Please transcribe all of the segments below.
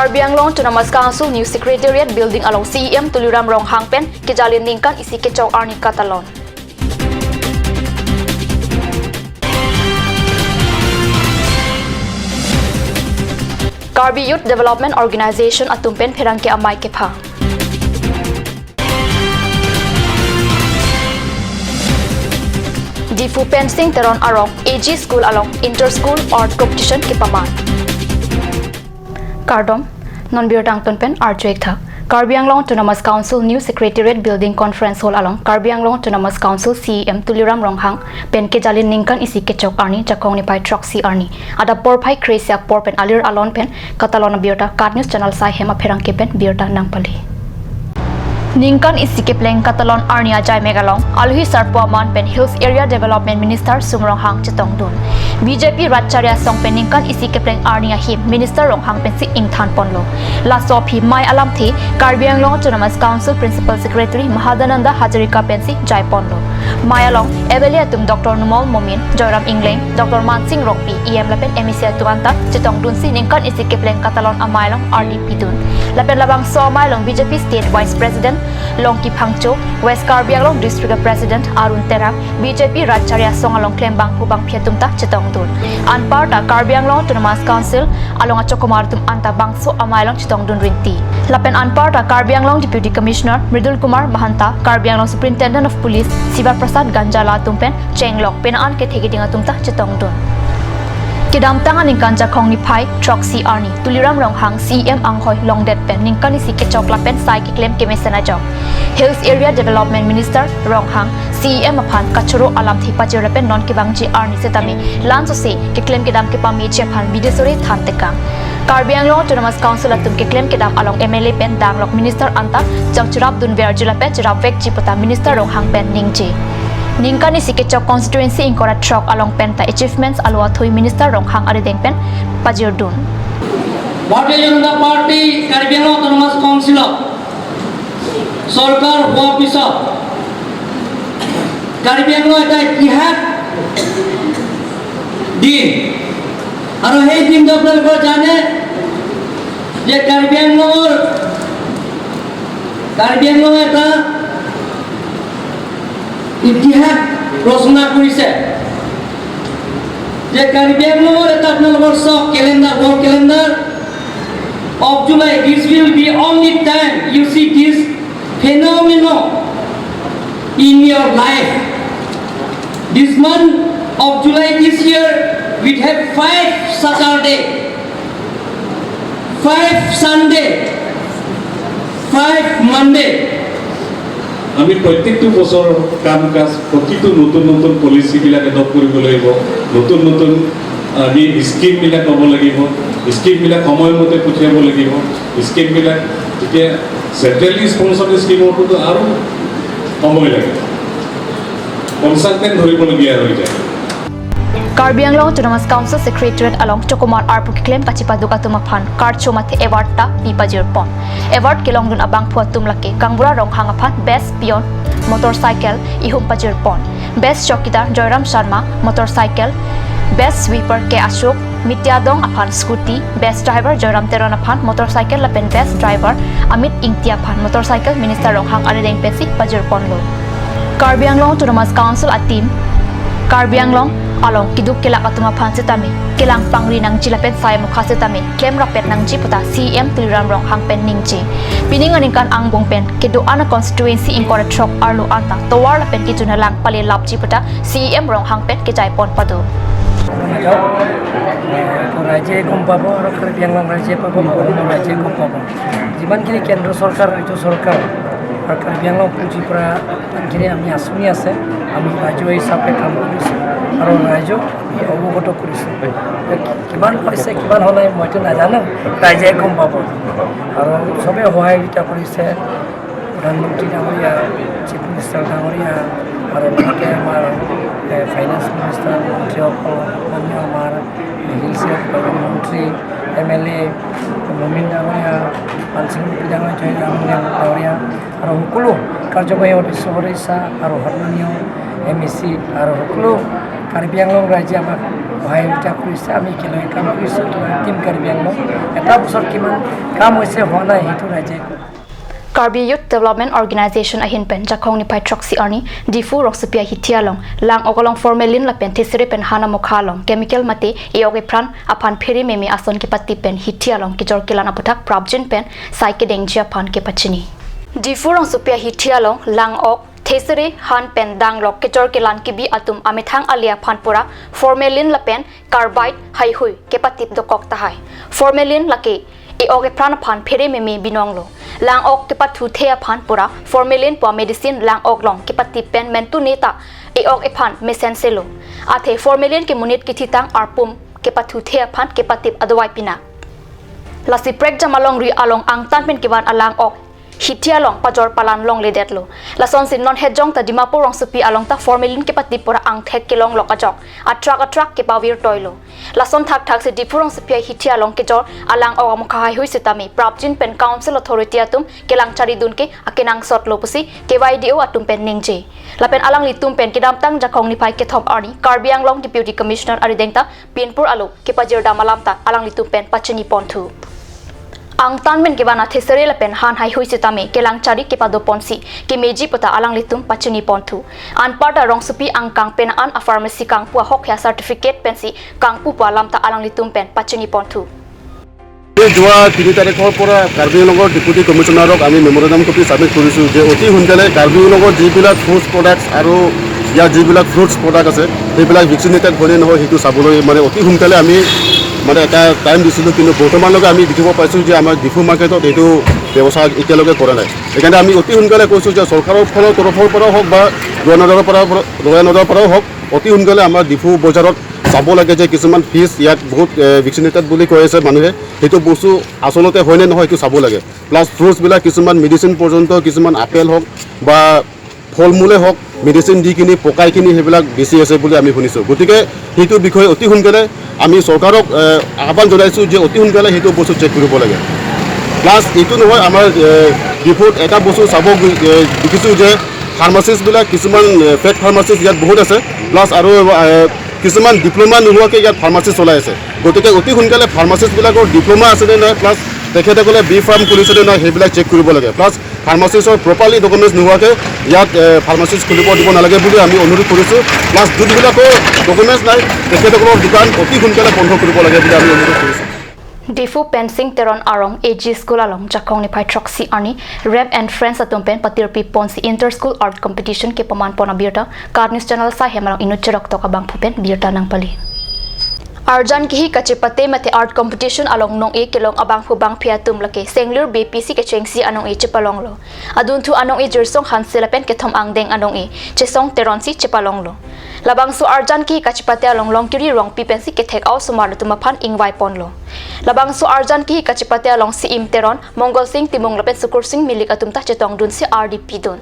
Karbi Anglong Autonomous Council New Secretariat Building along CEM Tuliram Rong Hangpen kejalin ningkan isi kecok Arni Katalon. Karbi Youth Development Organization atumpen perangke amai kepha. Difu Pensing Teron Arong AG School along Inter-School Art Competition kepaman. Kardom non-biotang tunpen arjuek tha. Karbi Anglong Autonomous Council New Secretariat Building Conference Hall along Karbi Anglong Autonomous Council CEM Tuliram Ronghang pen ke jalin ningkan isi kechok arni jakong ni pai troxy arni ada por pai kresia por pen alir alon pen katalona biota kat news channel sai hema pherang ke pen biota nangpali Ningkan isi kepleng Katalon Arnia Jai Megalong Alhi Sarpuaman pen Hills Area Development Minister Sumrong Hang Chitong Dun BJP Ratcharya Song pen Ningkan isi kepleng Arnia Him Minister Rong Hang pen si Ingthan Ponlo La Sopi Mai Alam Thi Karbi Anglong Autonomous Council Principal Secretary Mahadananda Hajarika pen si Jai Ponlo Mai Along Evelia tum Dr. Numol Momin Joram Ingleng Dr. Mansing Rokpi EM lapen Emisia Tuanta Chitong Dun si Ningkan isi kepleng Katalon Amailong RDP Dun lapen labang so Amailong BJP State Vice President Longki Phangcho, West Karbi Anglong District President Arun Teram, BJP Ratcharya Song along Klembang Hubang Phiatumta Chitong Dun. Anparta Karbi Anglong Autonomous Council along Achokumar tum anta bangso amailong Chitong Dun rinti. Lapen Anparta Karbi Anglong Deputy Commissioner Mridul Kumar Mahanta, Karbi Anglong Superintendent of Police Siva Prasad Ganjala tumpen Chenglok penaan ke thegidinga tumta Chitong Dun. Kedam tangan ningkan jakong ni pai troxy arni tuliram ronghang CM anghoy longdet pen ningkan isi kechok lapen sai ki claim ke mesena jok Hills Area Development Minister ronghang CM aphan kachuro alam thi pajir pen non ki bangji arni setami lanso se ki claim kedam ke pami chephan bidesori than tekang Karbi Anglong Autonomous Council atum ke claim kedam along MLA pen danglok Minister anta jangchurap dunver jila pen churap vek chipota Minister ronghang pen ningji Ningkan isi kechok constituency ingkora trok along penta achievements alwa thui Minister Ronghang arideng pen pajir dun. Bharatiya Janata Party Karbi Anglong Autonomous Council Sarkar hua pisa Karbi Anglong eta ইতিহাস দিন আৰু সেই দিন আপোনালোকে জানে যে Karbi Anglong এটা ইতিহাস ৰচনা কৰিছে যে Karbi Anglong এটা আপোনালোকৰ সব calendar war calendar of July this will be only time you see this phenomenon in your life this month of July this year we have 5 Saturday 5 Sunday 5 Monday আমি প্রত্যেকটো বছর কাম কাজ প্রতিটো নতুন নতুন পলিসি বিলাক এডপ্ট কৰিব লাগিব নতুন নতুন আমি স্কিম বিলাক ল'ব লাগিব স্কিম বিলাক সময়মতে পঠিয়াব লাগিব স্কিম বিলাক যেতিয়া সেন্ট্ৰেলি স্পন্সৰ্ড স্কিমটো আৰু সময় লাগে কনসালটেন্ট ধৰিবলগীয়া হৈ যায় Karbi Anglong Autonomous Council Secretariat along Chokumar Arpu claim kachipaduka tumaphan karcho mate award ta pipajir pon award kelong dun abang phuat tumlake kangbura ronghang aphan best pion motorcycle ihum pajir pon best chokidar Joyram Sharma motorcycle best sweeper ke Ashok Mityadong aphan scooty best driver Joyram Teron aphan motorcycle lapen best driver Amit Ingtia aphan motorcycle Minister ronghang arideng pesi pajir pon lo Karbi Anglong Autonomous Council atim Karbi Anglong along kiduk kelak atuma phan setami kelang pangri nang jilapen sai mukha setami klem rapet nang jiputa CM Tuliram Rong Hang pen ningji pining aningkan angbong pen kedo ana constituency inkora trok arlo anta towar lapen kijuna lang pale lap jiputa CM Rong Hang pen ke jai pon padu রাজ্যে কম পাবো আর Karbi Anglong রাজ্যে পাবো অন্য রাজ্যে কম পাবো যিমানখিনি কেন্দ্র সরকার রাজ্য সরকার আর Karbi Anglong পুঁজিৰ যিখিনি আমি আঁচনি আছে আমি ৰাজ্য হিচাপে কাম কৰিছোঁ আৰু ৰাজ্য অৱগত কৰিছোঁ কিমান পাইছে কিমান হ'লে মইতো নাজানো ৰাইজে গম পাব আৰু চবেই সহায়িতা কৰিছে প্ৰধানমন্ত্ৰী ডাঙৰীয়া চিফ মিনিষ্টাৰ ডাঙৰীয়া আৰু লগতে আমাৰ ফাইনেন্স মিনিষ্টাৰ মন্ত্ৰীসকল মাননীয় আমাৰ হিলছ মন্ত্ৰী MLA মমিন ডাঙৰীয়া মানসিং ডাঙৰীয়া জয়ৰাম ডাঙৰীয়া আৰু সকলো কাৰ্যবাহী সদস্য সদস্যা আৰু সন্মানীয় MEC আৰু সকলো Karbi Anglong ৰাইজে আমাক সহযোগিতা কৰিছে আমি একেলগে কাম কৰিছোঁ টিম কাৰ্বি আংলং এটা বছৰ কিমান কাম হৈছে হোৱা নাই সেইটো ৰাইজে Karbi Youth Development Organization ahin pen jakong ni pai troxy arni difu roksupia hitialong lang okolong formalin la pen tisiri pen hana mokhalong chemical mate eoge pran aphan pheri memi ason ki patti pen hitialong ki jor kilan aputak prabjin pen saike dengjia phan ke pachini difu roksupia hitialong lang ok Thesere han pen dang lok ke jor kilan ki bi atum amithang alia phan pura formalin la pen carbide hai hui ke patti do kok ta hai formalin la ke eoge pran phan pheri memi binonglo lang ok ke pathu thea phan pura formalin po medicine lang ok long ke patti pen mentu neta e ok e phan mesen selo athe formalin ke munit ki thitang arpum ke pathu thea phan ke patip adwai pina lasi prek jamalong ri along ang tan pen ke ban alang ok hitia long pajor palan long le detlo lason sin non hejong ta dimapur rong supi along ta formalin ke patti pura ang thek ke long lokajok atrak ke pawir toilo lason thak thak se dipurong supi hitia long ke jor alang o amkha hai hui sitami prapjin pen council authority atum kelang chari dun ke akenang sot lopusi KYDO atum pen ningje lapen alang litum pen kidam tang jakong ni pai ke thop arni Karbi Anglong deputy commissioner aridengta pinpur alu ke pajir damalam ta alang litum pen pachini pontu ang tanmen ke bana thesere la pen han hai hui sitame kelang chari ke pado ponsi ke meji pota alang litum pachuni pontu an parta rong supi ang kang pen an a pharmacy kang pu hok ya certificate pensi kang pu palam ta alang litum pen pachuni pontu যোৱা 3 তাৰিখৰ পৰা কাৰ্বি আংলঙৰ deputy কমিশ্যনাৰক আমি memorandum copy submit কৰিছোঁ যে অতি সোনকালে কাৰ্বি আংলঙৰ যিবিলাক ফুড প্ৰডাক্টছ আৰু ইয়াৰ যিবিলাক ফ্ৰুটছ প্ৰডাক্ট আছে সেইবিলাক ভেকচিনেটেড হয়নে নহয় সেইটো চাবলৈ মানে অতি সোনকালে আমি মানে এটা টাইম দিছিলোঁ কিন্তু বৰ্তমানলৈকে আমি দেখিব পাইছোঁ যে আমাৰ ডিফু মাৰ্কেটত এইটো ব্যৱস্থা এতিয়ালৈকে কৰা নাই সেইকাৰণে আমি অতি সোনকালে কৈছোঁ যে চৰকাৰৰ তৰফৰ পৰাও হওক বা ৰয়া নদৰ পৰাও হওক অতি সোনকালে আমাৰ ডিফু বজাৰত চাব লাগে যে কিছুমান ফিজ ইয়াত বহুত ভেকচিনেটেড বুলি কৈ আছে মানুহে সেইটো বস্তু আচলতে হয়নে নহয় সেইটো চাব লাগে প্লাছ ফ্ৰুটছবিলাক কিছুমান মেডিচিন পৰ্যন্ত কিছুমান আপেল হওক বা ফল মূলে হওক মেডিচিন দি কিনি পকাই কিনি সেইবিলাক বেছি আছে বুলি আমি শুনিছোঁ গতিকে সেইটো বিষয়ে অতি সোনকালে আমি চৰকাৰক আহ্বান জনাইছোঁ যে অতি সোনকালে সেইটো বস্তু চেক কৰিব লাগে প্লাছ এইটো নহয় আমাৰ ডিফুত এটা বস্তু চাব দেখিছোঁ যে ফাৰ্মাচিষ্টবিলাক কিছুমান ফেক ফাৰ্মাচিষ্ট ইয়াত বহুত আছে প্লাছ আৰু কিছুমান ডিপ্ল'মা নোহোৱাকৈ ইয়াত ফাৰ্মাচী চলাই আছে গতিকে অতি সোনকালে ফাৰ্মাচিষ্টবিলাকৰ ডিপ্ল'মা আছেনে নাই প্লাছ তেখেতসকলে বি ফাৰ্ম খুলিছেনে নাই সেইবিলাক চেক কৰিব লাগে প্লাছ ফাৰ্মাচিষ্টৰ প্ৰপাৰলি ডকুমেণ্টছ নোহোৱাকৈ ইয়াত ফাৰ্মাচিষ্ট খুলিব দিব নালাগে বুলি আমি অনুৰোধ কৰিছোঁ প্লাছ যোনবিলাকৰ ডকুমেণ্টছ নাই তেখেতসকলৰ দোকান অতি সোনকালে বন্ধ কৰিব লাগে বুলি আমি অনুৰোধ কৰিছোঁ Difu Pensing Teron Arong AG School along Jakong ni pai troxy arni Rep and Friends atum pen patir pi ponsi inter school art competition ke paman pona birta Karnis channel sa hemarang inucherok to kabang pupen birta nang pali Arjan ki hi kachipate mate art competition along nong e kelong abang phubang phiatum lake Senglur BPC ke chengsi anong e chepalong lo adun thu anong e jersong hansela pen ke thom angdeng anong e chesong teronsi chepalong lo labang su arjan ki kachipate along long kiri rong pi pensi ke thek au sumar tuma phan ingwai pon lo labang su arjan ki kachipate along si im teron Mongol Singh timong lapen sukur singh milik atum ta chetong dun si RDP don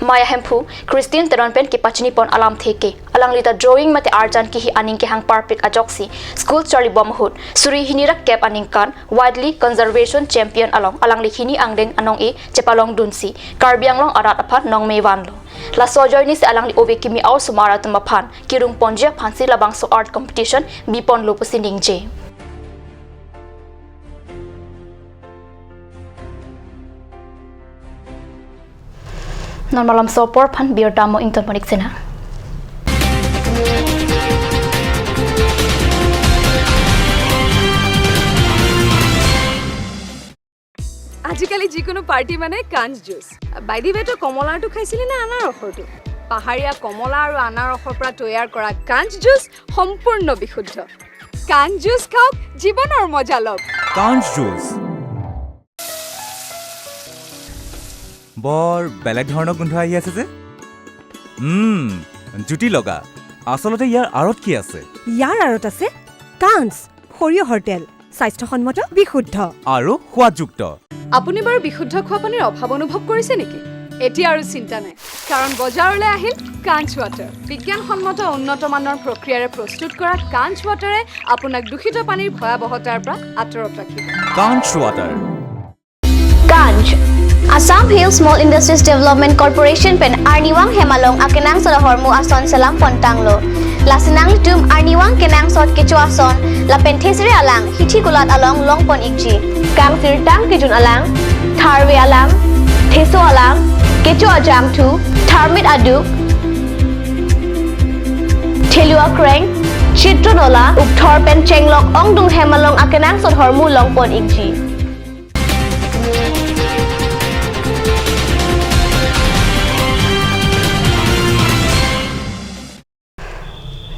Maya Hemphu Christine teron pen ki pachni pon alam theke alang lita drawing mate arjan ki hi aning ke hang parpik ajoksi School Charlie Bomhut Suri hinirak kep aningkan widely conservation champion along alang likhini angdeng anong e chepalong dunsi Karbi Anglong arat aphan nong mewan lo la sojoy ni se alang li obe kimi aw sumara tuma phan kirung ponje phansi labang so art competition bipon lo pusining je normalam so por phan bir damo ington ponik sena আজিকালি যিকোনো party মানে কাঞ্চ juice by the ৱে তো কমলাটো খাইছিলি না আনাৰসৰটো পাহাৰীয়া কমলা আৰু আনাৰসৰ পৰা তৈয়াৰ কৰা কাঞ্চ জুচ সম্পূৰ্ণ বিশুদ্ধ কাঞ্চ জুচ খাওক জীৱনৰ মজা লওক কাঞ্চ জুচ বৰ বেলেগ ধৰণৰ গোন্ধ আহি আছে যে জুতি লগা আচলতে ইয়াৰ আঁৰত কি আছে ইয়াৰ আঁৰত আছে কাঞ্চ সৰিয়হৰ তেল স্বাস্থ্যসন্মত বিশুদ্ধ আৰু সোৱাদযুক্ত আপুনি বাৰু বিশুদ্ধ খোৱা পানীৰ অভাৱ অনুভৱ কৰিছে নেকি এতিয়া আৰু চিন্তা নাই কাৰণ বজাৰলৈ আহিল কাঞ্চ ৱাটাৰ বিজ্ঞানসন্মত উন্নত মানৰ প্ৰক্ৰিয়াৰে প্ৰস্তুত কৰা কাঞ্চ ৱাটাৰে আপোনাক দূষিত পানীৰ ভয়াৱহতাৰ পৰা আঁতৰত ৰাখিব কাঞ্চ water কাঞ্চ Assam Hill Small Industries Development Corporation pen Arniwang Hemalong akenang sa hormu ason salam pontanglo. Lasinang litum Arniwang kenang sot kecu ason la penthesire alang hithi gulat along longpon ikji. Kang tirtang kijun alang tharwe alang theso alang kecu ajam tu tharmit aduk Thelua kreng Chitronola ukthor pen chenglok ongdung Hemalong akenang sot hormu longpon ikji.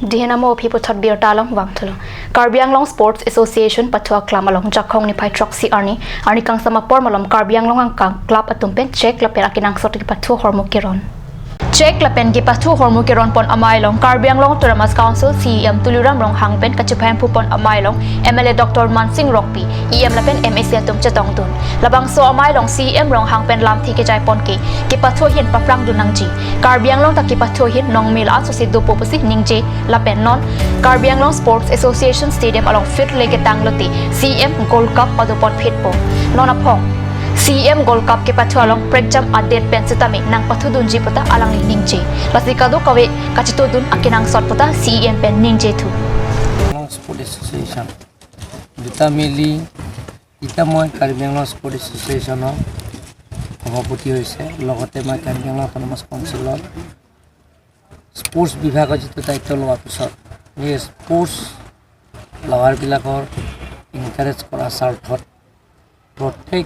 Dihenamo people thot bir talong wam thulo Karbi Anglong Sports Association pathua klamalong jakhong ni phai troxy arni kang sama por malom Karbi Anglong ang club atumpen check la per akinang sot ki pathu hormu kiron check la pen ki pathu hormu kiron pon amailong Karbi Anglong Autonomous Council CEM Tuliram rong hangpen kachuphan pu pon amailong MLA Dr Mansing Rokpi EM la pen MSC atum chetong tun labang so amailong CEM rong hangpen lam thi ke jai pon ki pathu hin paprang dunangji Karbi Anglong ta ki pathu hin nongmil asosi do poposi ningje la pen non Karbi Anglong Sports Association Stadium along fit lege tangloti CEM Gold Cup padupon fit po non apong CEM Gold Cup ke pathu along pregjam adet pen sitami nang pathu dunji pota alang ningje lasika do kawe kachito dun akinang sot pota CEM pen ningje thu Sport Association duta mili ita moi Karbi Anglong Sport Association সভাপতি হৈছে লগতে মই Karbi Anglong Autonomous Council sports বিভাগৰ যিটো দায়িত্ব লোৱাৰ পিছত এই স্পোৰ্টস লাভাৰবিলাকৰ এনকাৰেজ কৰাৰ স্বাৰ্থত প্ৰত্যেক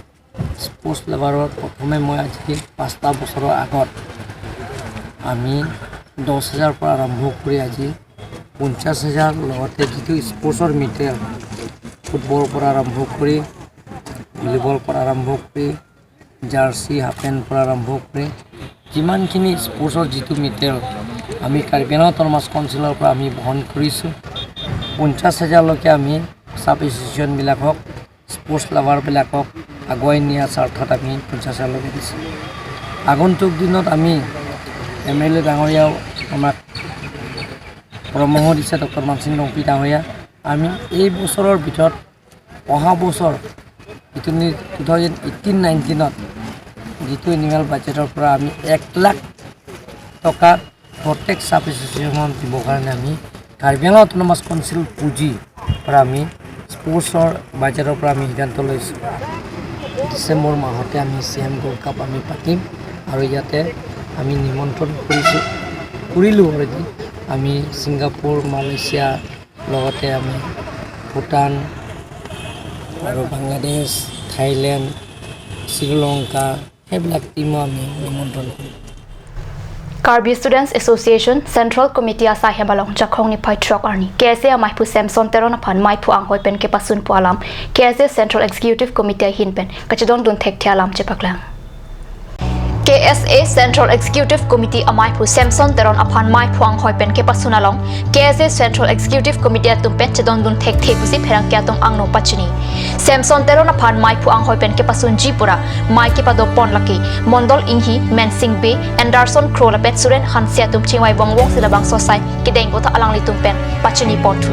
স্পোৰ্টস লাভাৰৰ প্ৰথমে মই আজি 5টা বছৰৰ আগত আমি 10,000 পৰা আৰম্ভ কৰি আজি 50,000 লগতে যিটো স্পোৰ্টসৰ মেটেৰিয়েল ফুটবলৰ পৰা আৰম্ভ কৰি ভলীবলৰ পৰা আৰম্ভ কৰি জাৰ্সি হাফেন পৰা আৰম্ভ কৰি যিমানখিনি স্পোৰ্টসৰ যিটো মেটেৰিয়েল আমি Karbi Anglong Autonomous Councilৰ পৰা আমি বহন কৰিছোঁ 50,000 লৈকে আমি সাব এছ'চিয়েশ্যনবিলাকক স্পোৰ্টস লাভাৰবিলাকক আগুৱাই নিয়াৰ স্বাৰ্থত আমি 50,000 লৈকে দিছোঁ আগন্তুক দিনত আমি MLA ডাঙৰীয়াও আমাক পৰামৰ্শ দিছে ডক্টৰ মানসিং ৰংপি ডাঙৰীয়া আমি এই বছৰৰ ভিতৰত অহা বছৰ যিটো 2018-19ত যিটো এনুৱেল বাজেটৰ পৰা আমি 1 লাখ টকা প্ৰত্যেক সাব এছ'চিয়েশ্যনত দিবৰ কাৰণে আমি Karbi Anglong Autonomous Council পুঁজি পৰা আমি স্পোৰ্টসৰ বাজেটৰ পৰা আমি সিদ্ধান্ত লৈছোঁ ডিসেম্বৰ মাহতে আমি CEM Gold Cup আমি পাতিম আৰু ইয়াতে আমি নিমন্ত্ৰণ কৰিলোঁ অলৰেডি আমি ছিংগাপুৰ মালয়েছিয়া লগতে আমি ভূটান আৰু বাংলাদেশ থাইলেণ্ড শ্ৰীলংকা সেইবিলাক টিমো আমি নিমন্ত্ৰণ কৰিম Karbi Students Association Central Committee asai hebalong jakhong ni phai trok arni KSA amai pu Samson teron aphan mai pu ang hoi pen ke pasun pu alam KSA Central Executive Committee hin pen kachidon dun thek thialam chepaklang KSA Central Executive Committee amai pu Samson teron aphan mai pu ang hoi pen ke pasun along KSA Central Executive Committee atum pen chidon dun thek thek pusi pherang kya tum ang no pachini Samson teron aphan mai pu ang hoi pen ke pasun jipura mai ke pado pon laki Mondol Inghi Mensing Be Anderson Krola pet suren hansia tum chingwai bongwong silabang sosai kideng bota alang litum pen pachini pontu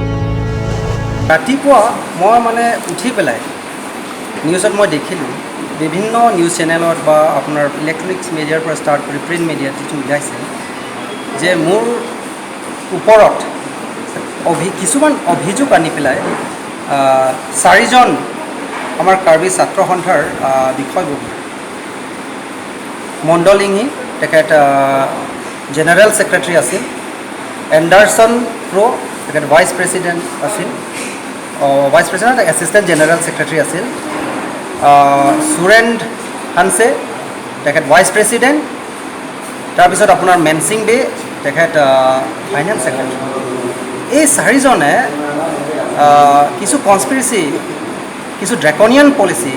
ৰাতিপুৱা মই মানে উঠি পেলাই নিউজত মই দেখিলোঁ বিভিন্ন news চেনেলত বা আপোনাৰ ইলেক্ট্ৰনিক্স মিডিয়াৰ পৰা ষ্টাৰ্ট কৰি প্ৰিণ্ট মিডিয়াত যিটো ওলাইছে যে মোৰ ওপৰত কিছুমান অভিযোগ আনি পেলাই 4জন আমাৰ কাৰ্বি ছাত্ৰ সন্থাৰ বিষয়ববী মণ্ডল ইংহি তেখেত জেনেৰেল ছেক্ৰেটাৰী আছিল এণ্ডাৰছন প্ৰ তেখেত ভাইচ প্ৰেছিডেণ্ট আছিল vice president assistant general secretary আছিল সুৰেন্দ্ৰ হানছে তেখেত ভাইচ প্ৰেছিডেণ্ট তাৰপিছত আপোনাৰ মেনসিং বে তেখেত ফাইনেন্স ছেক্ৰেটাৰী এই 4জনে কিছু কনস্পিৰেচি কিছু ড্ৰেকনিয়ান পলিচি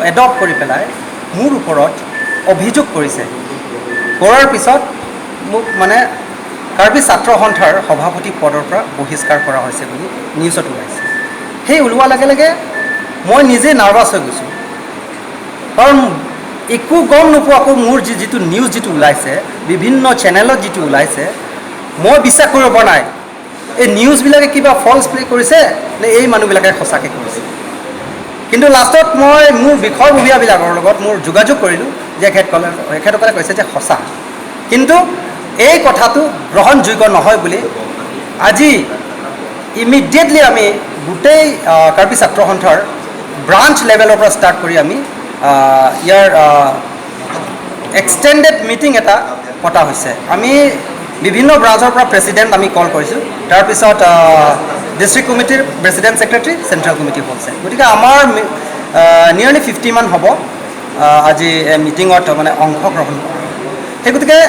এডপ্ট কৰি পেলাই মোৰ ওপৰত অভিযোগ কৰিছে কৰাৰ পিছত মোক মানে কাৰ্বি ছাত্ৰ সন্থাৰ সভাপতি পদৰ পৰা বহিষ্কাৰ কৰা হৈছে বুলি নিউজত ওলাইছে সেই ওলোৱাৰ লগে লগে মই নিজে নাৰ্ভাছ হৈ গৈছোঁ কাৰণ একো গম নোপোৱাকৈ মোৰ যিটো নিউজ যিটো ওলাইছে বিভিন্ন চেনেলত যিটো ওলাইছে মই বিশ্বাস কৰিব পৰা নাই এই নিউজবিলাকে কিবা ফলছ প্লে কৰিছে নে এই মানুহবিলাকে সঁচাকৈ কৰিছে কিন্তু লাষ্টত মই মোৰ বিষয়ববীয়াবিলাকৰ লগত মোৰ যোগাযোগ কৰিলোঁ যে এখেতসকলে কৈছে যে সঁচা, কিন্তু এই কথাটো গ্ৰহণযোগ্য নহয় বুলি আজি ইমিডিয়েটলি আমি গোটেই কাৰ্বি ছাত্ৰ সন্থাৰ ব্ৰাঞ্চ লেভেলৰ পৰা ষ্টাৰ্ট কৰি আমি ইয়াৰ এক্সটেণ্ডেড মিটিং এটা পতা হৈছে। আমি বিভিন্ন ব্ৰাঞ্চৰ পৰা প্ৰেচিডেণ্ট আমি কল কৰিছোঁ, তাৰপিছত ডিষ্ট্ৰিক্ট কমিটিৰ প্ৰেচিডেণ্ট ছেক্ৰেটাৰী, চেণ্ট্ৰেল কমিটি হৈছে। গতিকে আমাৰ নিয়াৰলি 50 মান হ'ব আজি মিটিঙত মানে অংশগ্ৰহণ কৰা। সেই গতিকে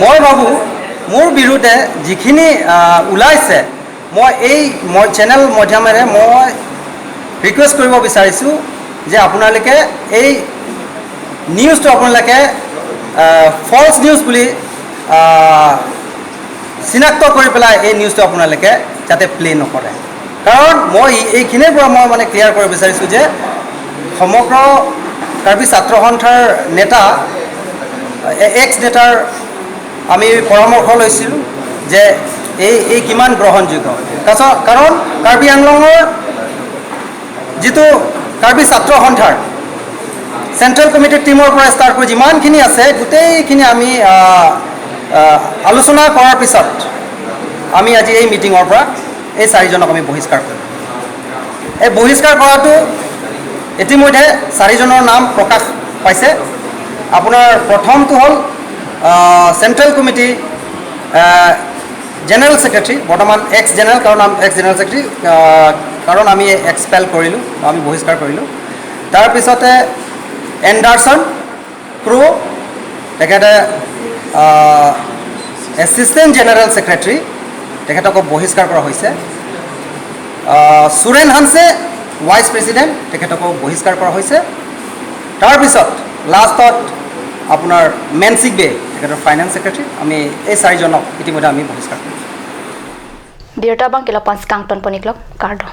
মই ভাবোঁ মোৰ বিৰুদ্ধে যিখিনি ওলাইছে, মই চেনেল মাধ্যমেৰে মই ৰিকুৱেষ্ট কৰিব বিচাৰিছোঁ যে আপোনালোকে এই নিউজটো আপোনালোকে ফলছ নিউজ বুলি চিনাক্ত কৰি পেলাই এই নিউজটো আপোনালোকে যাতে প্লে নকৰে। কাৰণ মই এইখিনিৰ পৰা মই মানে ক্লিয়াৰ কৰিব বিচাৰিছোঁ যে সমগ্ৰ কাৰ্বি ছাত্ৰ সন্থাৰ নেতা এক্স নেতাৰ আমি পৰামৰ্শ লৈছিলোঁ যে এই কিমান গ্ৰহণযোগ্য। কাৰণ কাৰ্বি আংলঙৰ যিটো কাৰ্বি ছাত্ৰ সন্থাৰ চেণ্ট্ৰেল কমিটিৰ টীমৰ পৰা ষ্টাৰ্ট কৰি যিমানখিনি আছে গোটেইখিনি আমি আলোচনা কৰাৰ পিছত আমি আজি এই মিটিঙৰ পৰা এই 4জনক আমি বহিষ্কাৰ কৰিম। এই বহিষ্কাৰ কৰাটো ইতিমধ্যে 4জনৰ নাম প্ৰকাশ পাইছে। আপোনাৰ প্ৰথমটো হ'ল চেণ্ট্ৰেল কমিটি জেনেৰেল ছেক্ৰেটাৰী, বৰ্তমান এক্স জেনেৰেল, ছেক্ৰেটাৰী কাৰণ আমি এক্সপেল কৰিলোঁ, আমি বহিষ্কাৰ কৰিলোঁ। তাৰপিছতে এণ্ডাৰছন ক্ৰু, তেখেতে এছিষ্টেণ্ট জেনেৰেল ছেক্ৰেটাৰী, তেখেতকো বহিষ্কাৰ কৰা হৈছে। সুৰেন হানছে ভাইচ প্ৰেছিডেণ্ট, তেখেতকো বহিষ্কাৰ কৰা হৈছে। তাৰপিছত লাষ্টত আপোনাৰ মেনচিক বে, তেখেতৰ ফাইনেন্স ছেক্ৰেটাৰী, আমি এই 4জনক ইতিমধ্যে আমি বহিষ্কাৰ কৰিছোঁ। Dirta bang kila pans kang ton poniklok kardo.